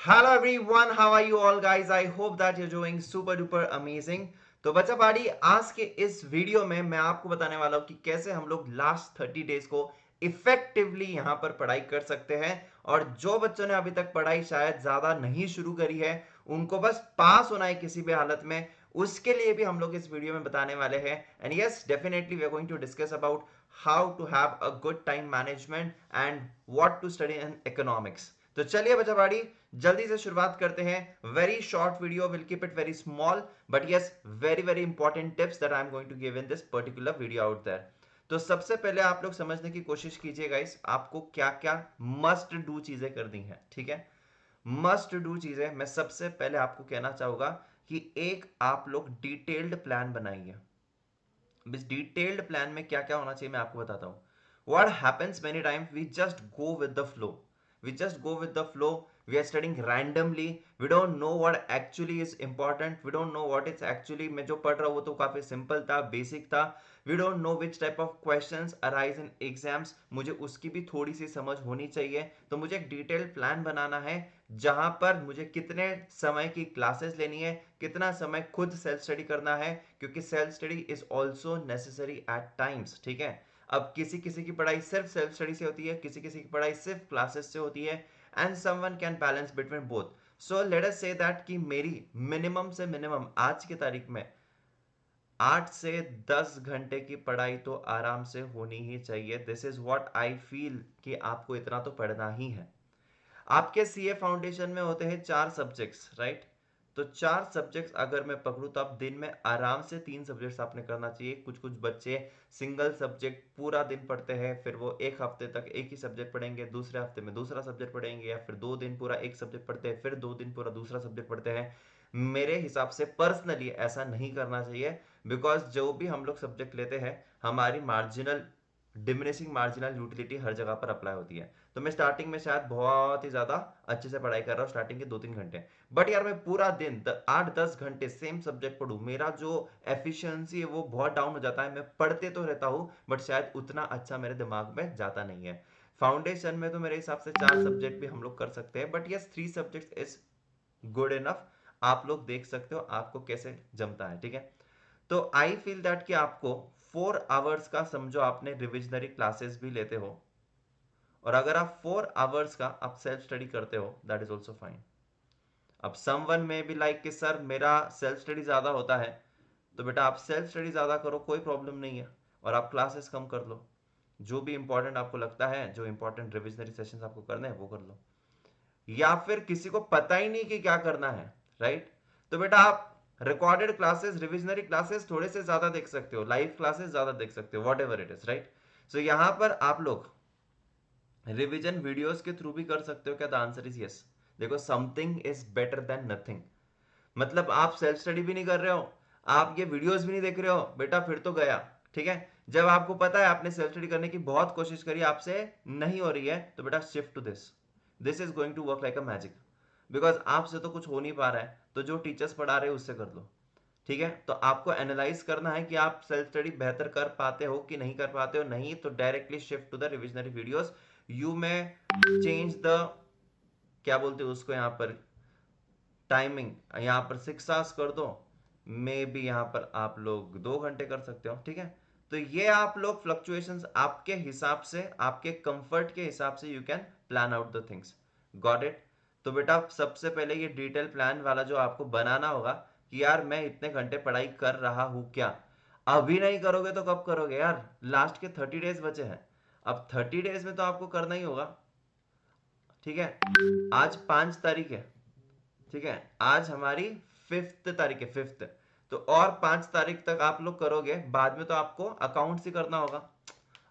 Hello everyone, how are you all guys? I hope that you're doing super duper amazing. तो बच्चा party आज के इस video में मैं आपको बताने वाला हूं कि कैसे हम लोग लास्ट 30 डेज को इफेक्टिवली यहां पर पढ़ाई कर सकते हैं। और जो बच्चों ने अभी तक पढ़ाई शायद ज्यादा नहीं शुरू करी है, उनको बस पास होना है किसी भी हालत में, उसके लिए भी हम लोग इस वीडियो में बताने वाले हैं। And yes, definitely we are going to discuss about how to have a good time management and what to study in economics. तो चलिए बच्चा पार्टी जल्दी से शुरुआत करते हैं। Very short video, will keep it very small but yes very very important tips that I am going to give in this particular video out there. तो सबसे पहले आप लोग समझने की कोशिश कीजिए गाइस, आपको क्या क्या मस्ट डू चीजें करनी है। ठीक है, मस्ट डू चीजें मैं सबसे पहले आपको कहना चाहूंगा कि एक आप लोग डिटेल्ड प्लान बनाइए। इस डिटेल्ड प्लान में क्या क्या होना चाहिए मैं आपको बताता हूं। What happens many times we just go with the flow, we just go with the flow, we are studying randomly, we don't know what actually is important, we don't know what is actually, मैं जो पढ़ रहा हूँ वो तो काफी simple था, basic था, we don't know which type of questions arise in exams, मुझे उसकी भी थोड़ी सी समझ होनी चाहिए। तो मुझे एक डिटेल प्लान बनाना है जहां पर मुझे कितने समय की क्लासेस लेनी है, कितना समय खुद सेल्फ स्टडी करना है, क्योंकि self study is also necessary at times. ठीक है, अब किसी किसी की पढ़ाई सिर्फ सेल्फ स्टडी से होती है, किसी किसी की पढ़ाई सिर्फ क्लासेस से होती है, and someone can balance between both. So let us say that कि मेरी मिनिमम से मिनिमम आज की तारीख में 8 से 10 घंटे की पढ़ाई तो आराम से होनी ही चाहिए। This is what I feel कि आपको इतना तो पढ़ना ही है। आपके सीए फाउंडेशन में होते हैं 4 सब्जेक्ट्स, राइट? तो 4 सब्जेक्ट्स अगर मैं पकड़ूं तो आप दिन में आराम से 3 सब्जेक्ट्स आपने करना चाहिए। कुछ कुछ बच्चे सिंगल सब्जेक्ट पूरा दिन पढ़ते हैं, फिर वो एक हफ्ते तक एक ही सब्जेक्ट पढ़ेंगे, दूसरे हफ्ते में दूसरा सब्जेक्ट पढ़ेंगे, या फिर 2 दिन पूरा एक सब्जेक्ट पढ़ते हैं, फिर 2 दिन पूरा दूसरा सब्जेक्ट पढ़ते हैं। मेरे हिसाब से पर्सनली ऐसा नहीं करना चाहिए, बिकॉज जो भी हम लोग सब्जेक्ट लेते हैं हमारी मार्जिनल डिमिनिशिंग मार्जिनल यूटिलिटी हर जगह पर अप्लाई होती है। तो मैं स्टार्टिंग में शायद बहुत ही ज्यादा अच्छे से पढ़ाई कर रहा हूँ, स्टार्टिंग के 2-3 घंटे, बट यार मैं पूरा दिन 8-10 घंटे सेम सब्जेक्ट पढ़ूं, मेरा जो एफिशिएंसी है वो बहुत डाउन हो जाता है। मैं पढ़ते तो रहता हूँ बट शायद उतना अच्छा मेरे दिमाग में जाता नहीं है। फाउंडेशन में तो मेरे हिसाब से 4 सब्जेक्ट भी हम लोग कर सकते हैं, but yes 3 subject is good enough. आप लोग देख सकते हो आपको कैसे जमता है। ठीक है, तो आई फील दैट कि आपको 4 आवर्स का समझो आपने रिविजनरी क्लासेस भी लेते हो, और अगर आप 4 आवर्स का आप सेल्फ स्टडी करते हो दैट इज ऑल्सो फाइन। अब समवन में भी लाइक कि सर मेरा सेल्फ स्टडी ज्यादा होता है, तो बेटा आप सेल्फ स्टडी ज्यादा करो, कोई प्रॉब्लम नहीं है, और आप क्लासेस कम कर लो। जो भी इंपॉर्टेंट आपको लगता है, जो इंपॉर्टेंट रिविजनरी सेशंस आपको करने हैं वो कर लो। या फिर किसी को पता ही नहीं कि क्या करना है, राइट? तो बेटा आप रिकॉर्डेड क्लासेस, रिविजनरी क्लासेस थोड़े से ज्यादा देख सकते हो, लाइव क्लासेस ज्यादा देख सकते हो, whatever it is, right? So यहां पर आप लोग रिवीजन वीडियोस के थ्रू भी कर सकते हो क्या? The answer is yes. देखो, something is better than nothing. मतलब आप सेल्फ स्टडी भी नहीं कर रहे हो, आप ये वीडियोस भी नहीं देख रहे हो, बेटा फिर तो गया। ठीक है, जब आपको पता है आपने सेल्फ स्टडी करने की बहुत कोशिश करी, आपसे नहीं हो रही है, तो बेटा shift to this. This is going to work like a magic, because आपसे तो कुछ हो नहीं पा रहा है, तो जो टीचर्स पढ़ा रहे हैं उससे कर लो। ठीक है, तो आपको एनालाइज करना है कि आप सेल्फ स्टडी बेहतर कर पाते हो कि नहीं कर पाते हो। नहीं तो directly shift to the revisionary videos. You में चेंज द, क्या बोलते हो उसको यहाँ पर, टाइमिंग। यहाँ पर 6 आवर्स कर दो, मे बी यहाँ पर आप लोग 2 घंटे कर सकते हो। ठीक है, तो ये आप लोग फ्लक्चुएशंस आपके हिसाब से, आपके कंफर्ट के हिसाब से you can plan out the things. Got it? तो बेटा सबसे पहले ये डिटेल प्लान वाला जो आपको बनाना होगा कि यार मैं इतने घंटे पढ़ाई कर रहा हूं क्या। अभी नहीं करोगे तो कब करोगे यार? लास्ट के 30 डेज बचे हैं, अब 30 डेज में तो आपको करना ही होगा। ठीक है, आज 5 तारीख है। ठीक है, आज हमारी 5th तारीख है, 5th। तो और 5 तारीख तक आप लोग करोगे, बाद में तो आपको अकाउंट्स ही करना होगा।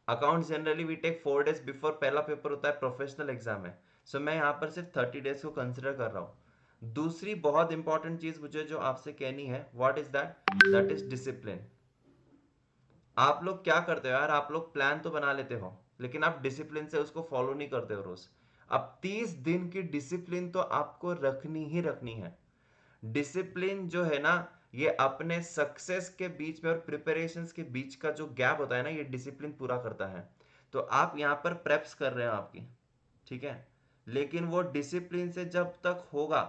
Account generally we take 4 days before, पहला पेपर होता है, प्रोफेशनल एग्जाम है। सो मैं यहाँ पर सिर्फ 30 डेज को कंसिडर कर रहा हूँ। दूसरी बहुत इंपॉर्टेंट चीज मुझे जो आपसे कहनी है, what is that? That is discipline. आप लोग क्या करते हो यार? आप लोग प्लान तो बना लेते हो, लेकिन आप डिसिप्लिन से उसको फॉलो नहीं करते हो रोज। अब 30 दिन की डिसिप्लिन तो आपको रखनी ही रखनी है। डिसिप्लिन जो है ना, ये अपने सक्सेस के बीच में और प्रिपरेशंस के बीच का जो गैप होता है ना, ये डिसिप्लिन पूरा करता है। तो आप यहाँ पर प्रेप्स कर रहे हो आपकी। ठीक है, लेकिन वो डिसिप्लिन से जब तक होगा,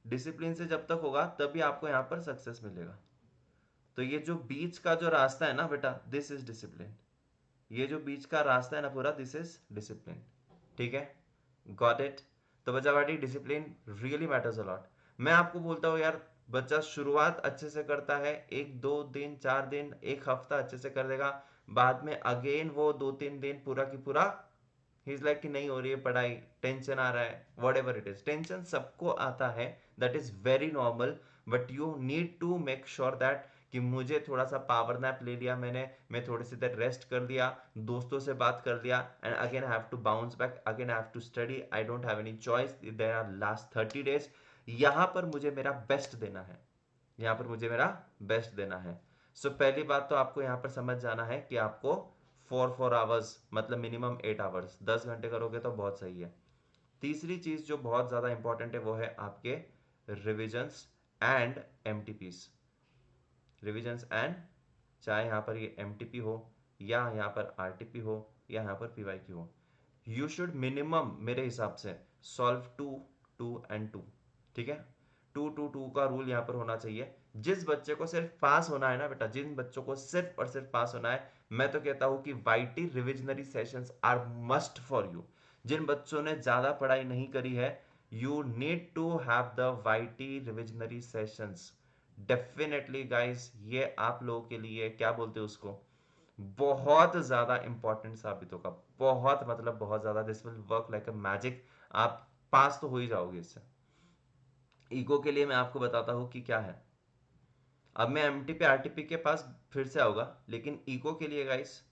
डिसिप्लिन से जब तक होगा तभी आपको यहाँ पर सक्सेस मिलेगा। तो ये जो बीच का जो रास्ता है ना बेटा, दिस इज डिसिप्लिन। ये जो बीच का रास्ता है ना पूरा, दिस इज डिसिप्लिन। ठीक है, गॉट इट। तो बच्चा party, discipline really matters a lot. मैं आपको बोलता हूँ यार, बच्चा शुरुआत अच्छे से करता है, 1 2 दिन 4 दिन 1 हफ्ता अच्छे से कर देगा, बाद में अगेन वो 2 3 दिन पूरा की पूरा ही इज लाइक कि नहीं हो रही है पढ़ाई, टेंशन आ रहा है, whatever it is, tension सबको आता है, that is very normal. But you need to make sure that कि मुझे थोड़ा सा पावर नैप ले लिया मैंने, मैं थोड़ी सी देर रेस्ट कर लिया, दोस्तों से बात कर लिया, and again I have to bounce back, again I have to study, I don't have any choice, there are last 30 days, यहां पर मुझे मेरा बेस्ट देना है, यहाँ पर मुझे मेरा बेस्ट देना है। सो पहली बात तो आपको यहाँ पर समझ जाना है कि आपको 4 4 आवर्स मतलब मिनिमम 8 आवर्स, 10 घंटे करोगे तो बहुत सही है। तीसरी चीज जो बहुत ज्यादा इंपॉर्टेंट है वो है आपके revisions and MTPs. Revisions and, चाहे यहाँ पर ये एमटीपी हो या यहाँ पर आरटीपी हो या यहाँ पर पीवाईक्यू हो, यू शुड मिनिमम मेरे हिसाब से सॉल्व 2 2 एंड 2। ठीक है, 2 2 2 का रूल यहाँ पर होना चाहिए। जिस बच्चे को सिर्फ पास होना है ना बेटा, जिन बच्चों को सिर्फ और सिर्फ पास होना है, मैं तो कहता हूँ कि YT revisionary sessions are must for you. जिन बच्चों ने ज्यादा पढ़ाई नहीं करी है, you need to have the YT revisionary sessions. Definitely guys, ये आप लोगों के लिए क्या बोलते हैं उसको, बहुत ज्यादा इंपॉर्टेंट साबित होगा, बहुत मतलब बहुत ज्यादा, this will work like a magic. आप पास तो हो ही जाओगे इससे। ईगो के लिए मैं आपको बताता हूँ कि क्या है। अब मैं एमटीपी आरटीपी के पास फिर से आऊंगा, लेकिन ईगो के लिए गाइस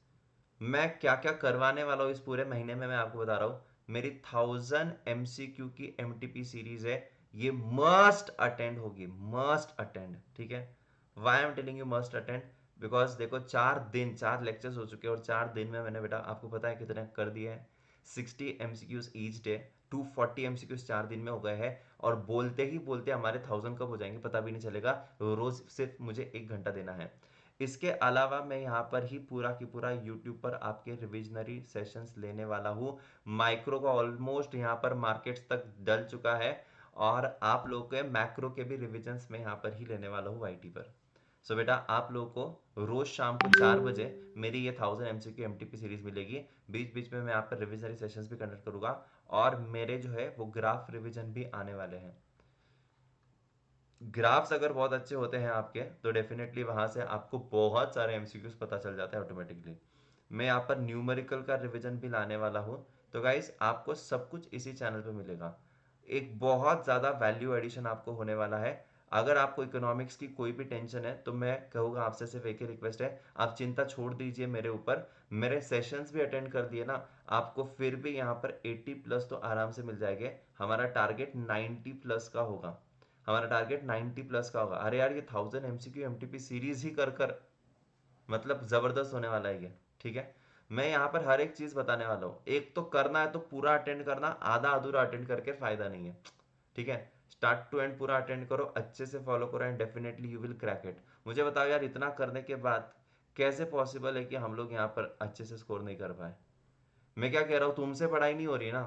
मैं क्या क्या करवाने वाला हूँ इस पूरे महीने में, मैं आपको बता रहा हूँ। मेरी 1000 MCQ की एमटीपी सीरीज है, ये मस्ट अटेंड होगी, मस्ट अटेंड। ठीक है, why am telling you must attend, because देखो 4 दिन 4 लेक्चर्स हो चुके हैं, और 4 दिन में मैंने बेटा आपको पता है कितने कर दिए हैं, 60 MCQs ईच डे, 240 MCQs 4 दिन में हो गए हैं। और बोलते ही बोलते हमारे 1000 कब हो जाएंगे पता भी नहीं चलेगा, रोज सिर्फ मुझे 1 घंटा देना है। इसके अलावा मैं यहाँ पर ही पूरा की पूरा यूट्यूब पर आपके रिविजनरी सेशंस लेने वाला हूँ। माइक्रो का ऑलमोस्ट यहाँ पर मार्केट्स तक डल चुका है, और आप लोगों के मैक्रो के भी रिविजन्स में यहाँ पर ही लेने वाला हूँ वाईटी पर। सो बेटा आप लोगों को रोज शाम को 4 बजे मेरी ये 1000 MCQ एमटीपी सीरीज मिलेगी। बीच बीच में मैं यहाँ पर रिविजनरी सेशंस भी कंडक्ट करूंगा, और मेरे जो है वो ग्राफ रिविजन भी आने वाले हैं। ग्राफ्स अगर बहुत अच्छे होते हैं आपके, तो डेफिनेटली वहां से आपको बहुत सारे एमसीक्यूज पता चल जाते हैं ऑटोमेटिकली। मैं यहाँ पर न्यूमेरिकल का रिवीजन भी लाने वाला हूँ। तो गाइस आपको सब कुछ इसी चैनल पे मिलेगा। एक बहुत ज़्यादा वैल्यू एडिशन आपको होने वाला है। अगर आपको इकोनॉमिक्स की कोई भी टेंशन है, तो मैं कहूँगा आपसे सिर्फ एक ही रिक्वेस्ट है, आप चिंता छोड़ दीजिए मेरे ऊपर। मेरे सेशंस भी अटेंड कर दिए ना, आपको फिर भी यहाँ पर 80+ तो आराम से मिल जाएंगे। हमारा टारगेट 90+ का होगा, हमारा टारगेट 90+ का होगा। अरे यार, ये 1000 MCQ एमटीपी सीरीज ही कर कर मतलब जबरदस्त होने वाला है ये। ठीक है, मैं यहाँ पर हर एक चीज बताने वाला हूँ। एक तो करना है तो पूरा अटेंड करना, आधा अधूरा अटेंड करके फायदा नहीं है। ठीक है, स्टार्ट टू एंड पूरा अटेंड करो, अच्छे से फॉलो करो, and definitely you will crack it. मुझे बताओ यार, इतना करने के बाद कैसे पॉसिबल है कि हम लोग यहाँ पर अच्छे से स्कोर नहीं कर पाए। मैं क्या कह रहा हूँ, तुमसे पढ़ाई नहीं हो रही ना,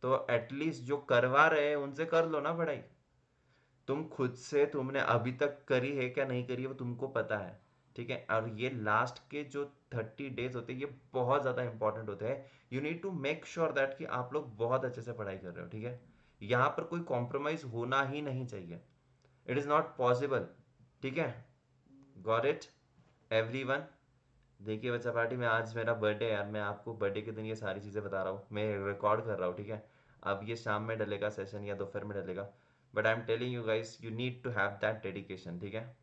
तो एटलीस्ट जो करवा रहे हैं उनसे कर लो ना पढ़ाई। तुम खुद से तुमने अभी तक करी है क्या नहीं करी है वो तुमको पता है। ठीक है, और ये लास्ट के जो 30 डेज होते हैं ये बहुत ज़्यादा इंपॉर्टेंट होते हैं। You need to make sure that कि आप लोग बहुत अच्छे से पढ़ाई कर रहे हो। ठीक है, यहाँ पर कोई कॉम्प्रोमाइज होना ही नहीं चाहिए, इट इज़ नॉट पॉसिबल। ठीक है, गॉट इट एवरीवन। देखिए बच्चा पार्टी में, आज मेरा बर्थडे है यार, मैं आपको बर्थडे के दिन ये सारी चीज़ें बता रहा हूँ, मैं रिकॉर्ड कर रहा हूँ। ठीक है, अब ये शाम में डलेगा सेशन या दोपहर में डलेगा, but I am telling you guys, you need to have that dedication. ठीक है,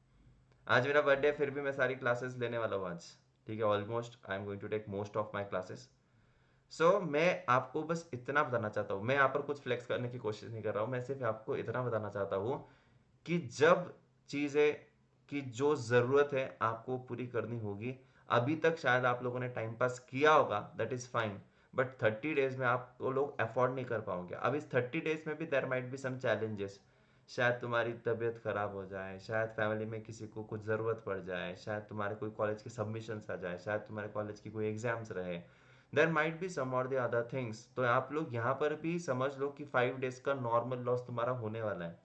आज मेरा बर्थडे है, फिर भी मैं सारी क्लासेस लेने वाला हूँ आज। ठीक है, almost I am going to take most of my classes. So मैं आपको बस इतना बताना चाहता हूँ, मैं यहाँ पर कुछ फ्लेक्स करने की कोशिश नहीं कर रहा हूँ, मैं सिर्फ आपको इतना बताना चाहता हूँ कि जब चीज़ें की जो ज़रूरत है आपको पूरी करनी होगी। अभी तक शायद आप लोगों ने टाइम पास किया होगा, that is fine, but 30 days में आप वो लोग अफोर्ड नहीं कर पाओगे। अब इस 30 डेज में भी there might be some challenges. शायद तुम्हारी तबीयत खराब हो जाए, शायद फैमिली में किसी को कुछ ज़रूरत पड़ जाए, शायद तुम्हारे कोई कॉलेज के सबमिशंस आ जाए, शायद तुम्हारे कॉलेज की कोई एग्जाम्स रहे। देयर माइट बी सम और द अदर थिंग्स। तो आप लोग यहाँ पर भी समझ लो कि 5 डेज का नॉर्मल लॉस तुम्हारा होने वाला है।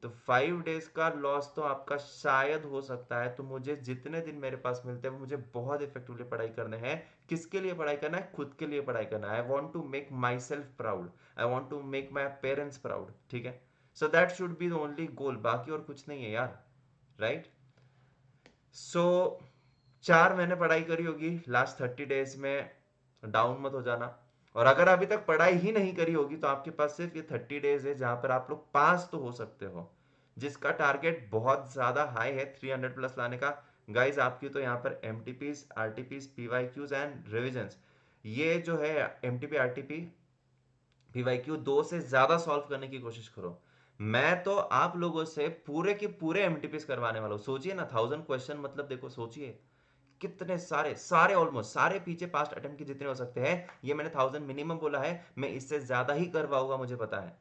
तो 5 डेज का लॉस तो आपका शायद हो सकता है। तो मुझे जितने दिन मेरे पास मिलते हैं वो मुझे बहुत इफेक्टिवली पढ़ाई करने हैं। किसके लिए पढ़ाई करना है? खुद के लिए पढ़ाई करना है। I want to make myself proud, I want to make my parents proud, ठीक है। So that should be the only goal, बाकी और कुछ नहीं है यार, राइट। सो 4 महीने पढ़ाई करी होगी लास्ट 30 डेज में, डाउन मत हो जाना। और अगर अभी तक पढ़ाई ही नहीं करी होगी तो आपके पास सिर्फ ये 30 डेज है जहां पर आप लोग पास तो हो सकते हो, जिसका टारगेट बहुत ज्यादा हाई है 300 प्लस लाने का। गाइज आपकी तो यहाँ पर M T Ps, R T Ps, P Y Qs and revision, ये जो है M T P, R T P, P Y Q 2 से ज्यादा सॉल्व करने की कोशिश करो। मैं तो आप लोगों से पूरे के पूरे एमटीपीस करवाने वाला हूँ। सोचिए ना, 1000 क्वेश्चन, मतलब देखो सोचिए कितने सारे सारे ऑलमोस्ट सारे पीछे पास्ट अटेम्प्ट के जितने हो सकते हैं। ये मैंने 1000 मिनिमम बोला है, मैं इससे ज्यादा ही करवाऊंगा, मुझे पता है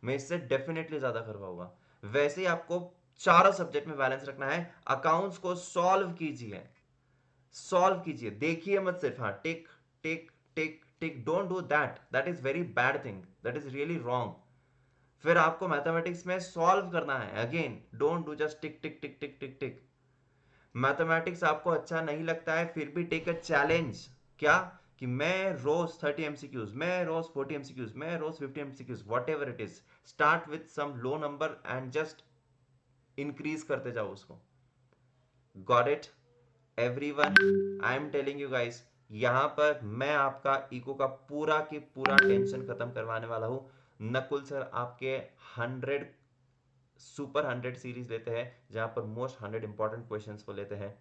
मैं इससे डेफिनेटली ज्यादा करवाऊंगा। वैसे ही आपको चारों सब्जेक्ट में बैलेंस रखना है। अकाउंट्स को सॉल्व कीजिए, सॉल्व कीजिए, देखिए मत सिर्फ, हाँ tick tick tick tick, don't do that, that is very bad thing, that is really wrong. फिर आपको मैथमेटिक्स में सॉल्व करना है, again don't do just tick tick tick tick tick tick. Mathematics आपको अच्छा नहीं लगता है फिर भी टेक अ चैलेंज। क्या? कि मैं रोज 30 MCQs, मैं रोज 40 MCQs, मैं रोज 50 MCQs, whatever it is, start with some low number and just increase करते जाओ उसको। Got it everyone? I am telling you guys, यहां पर मैं आपका इको का पूरा की पूरा टेंशन खत्म करवाने वाला हूं। नकुल सर आपके 100 सीरीज लेते हैं जहां पर मोस्ट 100 इंपॉर्टेंट क्वेश्चंस को लेते हैं।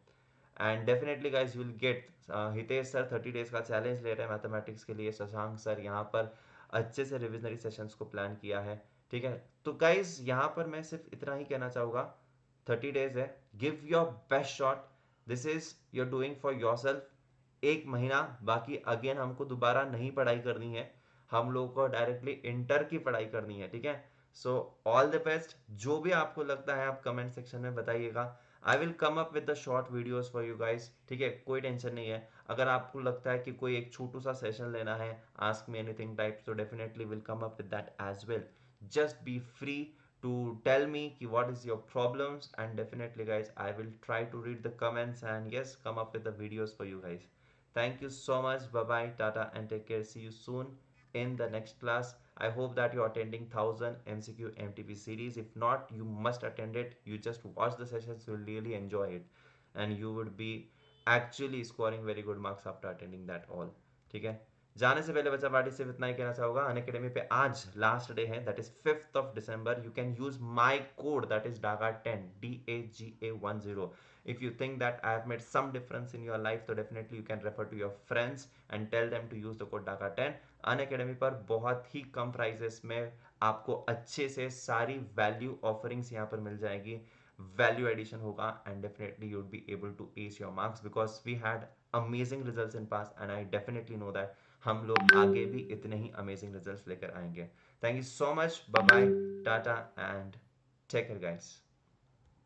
And definitely guys will get, Hitesh sir 30 days का चैलेंज ले रहे हैं मैथमेटिक्स के लिए। शशांक सर यहाँ पर अच्छे से रिविजनरी सेशंस को प्लान किया है, ठीक है। तो गाइज यहाँ पर मैं सिर्फ इतना ही कहना चाहूँगा, 30 डेज है, give your best shot, this is you're doing for your self. 1 महीना बाकी, अगेन हमको दोबारा नहीं पढ़ाई करनी है, हम लोगों को डायरेक्टली इंटर की पढ़ाई करनी है, ठीक है। So all the best. जो भी आपको लगता है आप कमेंट सेक्शन में बताइएगा। I will come up with the short videos for you guys, ठीक है, कोई टेंशन नहीं है। अगर आपको लगता है कि कोई एक छोटू सा सेशन लेना है, आस्क मी एनीथिंग टाइप, तो definitely will come up with that as well. Just be free to tell me ki what is your problems, and definitely guys I will try to read the comments and yes, come up with the videos for you guys. Thank you so much, bye bye, tata and take care, see you soon in the next class. I hope that you're attending 1000 MCQ MTP series. If not, you must attend it. You just watch the sessions, you'll really enjoy it, and you would be actually scoring very good marks after attending that all. ठीक है। जाने से पहले बच्चा party सिर्फ इतना ही कहना चाहूंगा, अन अकेडमी पे आज लास्ट डे है, that is 5th of December। You can use my code, that is DAGA10, DAGA10। if you think that I have made some difference in your life, तो definitely you can refer to your friends and tell them to use the code DAGA10। Unacademy पर बहुत ही कम prices में आपको अच्छे से सारी value offerings यहाँ पर मिल जाएगी, वैल्यू एडिशन होगा, and definitely you would be able to ace your marks because we had amazing results in past, and I definitely know that हम लोग आगे भी इतने ही अमेजिंग रिजल्ट्स लेकर आएंगे। Thank you so much, bye bye, tata and take care guys.